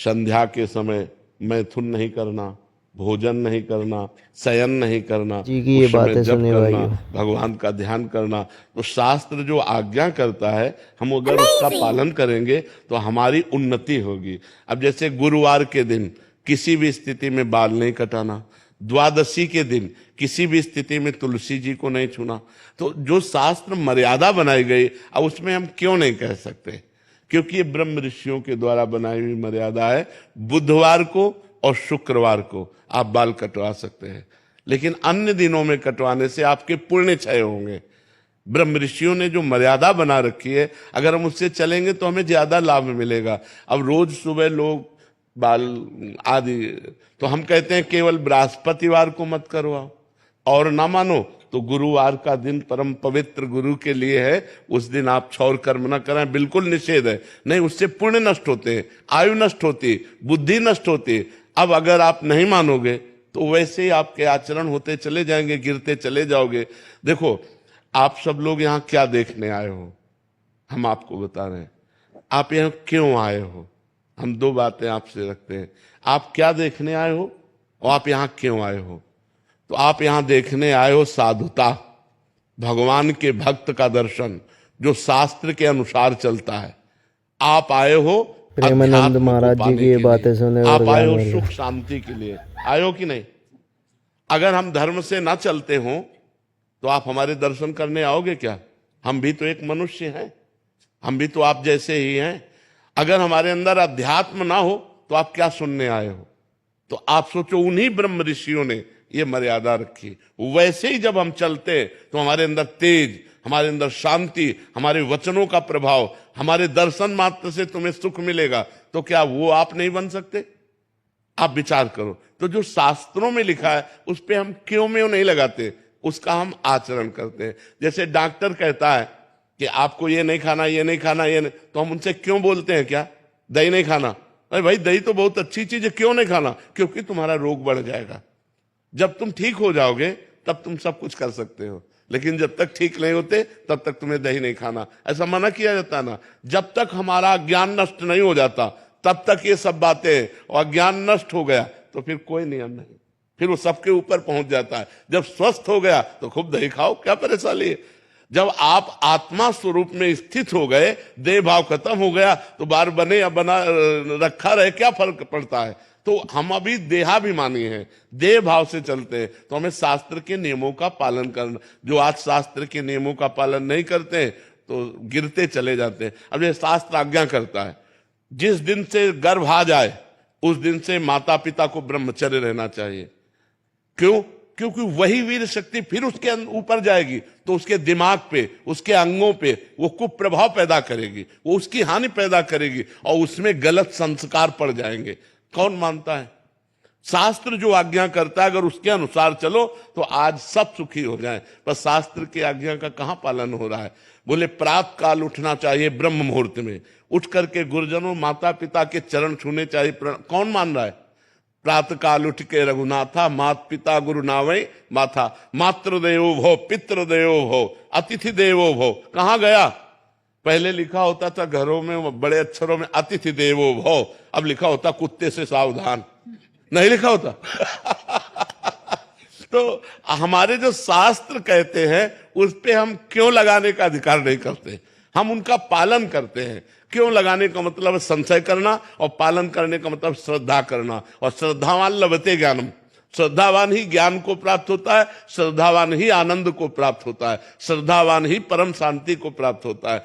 संध्या के समय मैथुन नहीं करना, भोजन नहीं करना, शयन नहीं करना, जी की ये उस समय बातें जप सुने करना, भाइयों। भगवान का ध्यान करना। तो शास्त्र जो आज्ञा करता है, हम अगर उसका पालन करेंगे तो हमारी उन्नति होगी। अब जैसे गुरुवार के दिन किसी भी स्थिति में बाल नहीं कटाना, द्वादशी के दिन किसी भी स्थिति में तुलसी जी को नहीं छूना। तो जो शास्त्र मर्यादा बनाई गई, अब उसमें हम क्यों नहीं कह सकते? क्योंकि ये ब्रह्म ऋषियों के द्वारा बनाई हुई मर्यादा है। बुधवार को और शुक्रवार को आप बाल कटवा सकते हैं, लेकिन अन्य दिनों में कटवाने से आपके पुण्य क्षय होंगे। ब्रह्म ऋषियों ने जो मर्यादा बना रखी है, अगर हम उससे चलेंगे तो हमें ज्यादा लाभ मिलेगा। अब रोज सुबह लोग बाल आदि, तो हम कहते हैं केवल बृहस्पतिवार को मत करवाओ, और ना मानो तो गुरुवार का दिन परम पवित्र गुरु के लिए है, उस दिन आप क्षौर कर्म न करें, बिल्कुल निषेध है। नहीं, उससे पुण्य नष्ट होते हैं, आयु नष्ट होती, बुद्धि नष्ट होती। अब अगर आप नहीं मानोगे तो वैसे ही आपके आचरण होते चले जाएंगे, गिरते चले जाओगे। देखो, आप सब लोग यहाँ क्या देखने आए हो, हम आपको बता रहे हैं। आप यहाँ क्यों आए हो, हम दो बातें आपसे रखते हैं। आप क्या देखने आए हो और आप यहाँ क्यों आए हो? तो आप यहाँ देखने आए हो साधुता, भगवान के भक्त का दर्शन, जो शास्त्र के अनुसार चलता है। आप आए हो प्रेमानंद अध्यात्म को महाराज जी पाने की ये के बातें लिए, सुने और आप आए ज्ञान हो मिला। सुख शांति के लिए, आए हो कि नहीं? अगर हम धर्म से ना चलते हो तो आप हमारे दर्शन करने आओगे क्या? हम भी तो एक मनुष्य हैं, हम भी तो आप जैसे ही हैं। अगर हमारे अंदर अध्यात्म ना हो तो आप क्या सुनने आए हो? तो आप सोचो, उन्हीं ब्रह्म ऋषियों ने ये मर्यादा रखी। वैसे ही जब हम चलते तो हमारे अंदर तेज, हमारे अंदर शांति, हमारे वचनों का प्रभाव, हमारे दर्शन मात्र से तुम्हें सुख मिलेगा। तो क्या वो आप नहीं बन सकते? आप विचार करो। तो जो शास्त्रों में लिखा है उस पे हम क्यों में नहीं लगाते, उसका हम आचरण करते हैं। जैसे डॉक्टर कहता है कि आपको ये नहीं खाना, ये नहीं खाना, ये नहीं, तो हम उनसे क्यों बोलते हैं क्या, दही नहीं खाना? अरे भाई, दही तो बहुत अच्छी चीज है, क्यों नहीं खाना? क्योंकि तुम्हारा रोग बढ़ जाएगा। जब तुम ठीक हो जाओगे तब तुम सब कुछ कर सकते हो, लेकिन जब तक ठीक नहीं होते तब तक तुम्हें दही नहीं खाना, ऐसा मना किया जाता ना। जब तक हमारा ज्ञान नष्ट नहीं हो जाता तब तक ये सब बातें, और ज्ञान नष्ट हो गया तो फिर कोई नियम नहीं, फिर वो सबके ऊपर पहुंच जाता है। जब स्वस्थ हो गया तो खूब दही खाओ, क्या परेशानी है? जब आप आत्मा स्वरूप में स्थित हो गए, देह भाव खत्म हो गया, तो बार बने या बना रखा रहे, क्या फर्क पड़ता है? तो हम अभी देहाभिमानी हैं, देह भाव से चलते हैं। तो हमें शास्त्र के नियमों का पालन करना। जो आज शास्त्र के नियमों का पालन नहीं करते तो गिरते चले जाते हैं। अब ये शास्त्र आज्ञा करता है, जिस दिन से गर्भ आ जाए उस दिन से माता पिता को ब्रह्मचर्य रहना चाहिए। क्यों? क्योंकि वही वीर शक्ति फिर उसके ऊपर जाएगी तो उसके दिमाग पे, उसके अंगों पे वो कुप्रभाव पैदा करेगी, वो उसकी हानि पैदा करेगी और उसमें गलत संस्कार पड़ जाएंगे। कौन मानता है? शास्त्र जो आज्ञा करता है अगर उसके अनुसार चलो तो आज सब सुखी हो जाएं। पर शास्त्र की आज्ञा का कहां पालन हो रहा है? बोले प्रातः काल उठना चाहिए, ब्रह्म मुहूर्त में उठ करके गुरुजनों माता पिता के चरण छूने चाहिए। कौन मान रहा है? प्रातः काल उठ के रघुनाथा, मात पिता गुरु नावै माथा, मातृदेवो भव पितृदेवो भव अतिथि देवो भव। कहां गया? पहले लिखा होता था घरों में बड़े अक्षरों में अतिथि देवो भव, अब लिखा होता कुत्ते से सावधान, नहीं लिखा होता। तो हमारे जो शास्त्र कहते हैं उस पे हम क्यों लगाने का अधिकार नहीं करते? हम उनका पालन करते हैं। क्यों लगाने का मतलब संशय करना, और पालन करने का मतलब श्रद्धा करना। और श्रद्धावान लभते ज्ञानम, श्रद्धावान ही ज्ञान को प्राप्त होता है, श्रद्धावान ही आनंद को प्राप्त होता है, श्रद्धावान ही परम शांति को प्राप्त होता है।